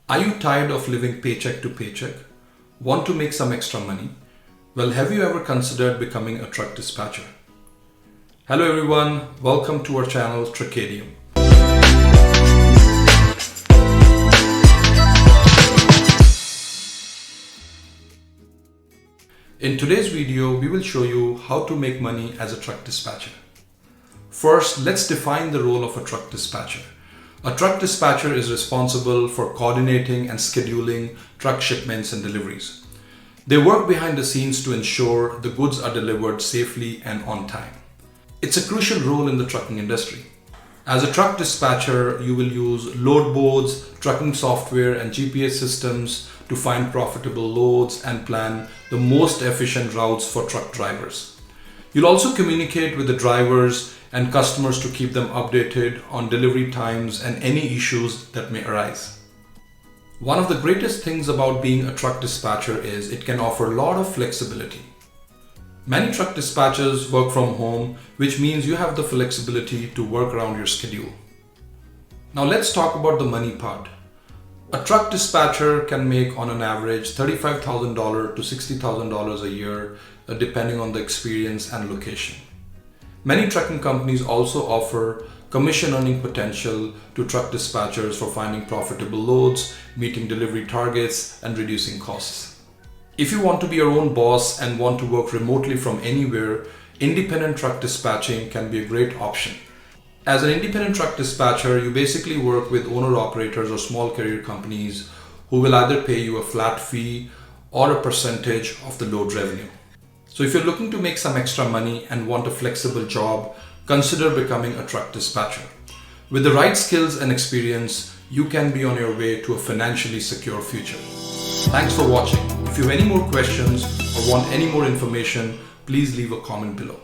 Are you tired of living paycheck to paycheck? Want to make some extra money? Well, have you ever considered becoming a truck dispatcher? Hello everyone, welcome to our channel Truckadium. In today's video, we will show you how to make money as a truck dispatcher. First, let's define the role of a truck dispatcher. A truck dispatcher is responsible for coordinating and scheduling truck shipments and deliveries. They work behind the scenes to ensure the goods are delivered safely and on time. It's a crucial role in the trucking industry. As a truck dispatcher, you will use load boards, trucking software, and GPS systems to find profitable loads and plan the most efficient routes for truck drivers. You'll also communicate with the drivers and customers to keep them updated on delivery times and any issues that may arise. One of the greatest things about being a truck dispatcher is it can offer a lot of flexibility. Many truck dispatchers work from home, which means you have the flexibility to work around your schedule. Now let's talk about the money part. A truck dispatcher can make on an average $35,000 to $60,000 a year, depending on the experience and location. Many trucking companies also offer commission earning potential to truck dispatchers for finding profitable loads, meeting delivery targets, and reducing costs. If you want to be your own boss and want to work remotely from anywhere, independent truck dispatching can be a great option. As an independent truck dispatcher, you basically work with owner-operators or small carrier companies who will either pay you a flat fee or a percentage of the load revenue. So if you're looking to make some extra money and want a flexible job, consider becoming a truck dispatcher. With the right skills and experience, you can be on your way to a financially secure future. Thanks for watching. If you have any more questions or want any more information, please leave a comment below.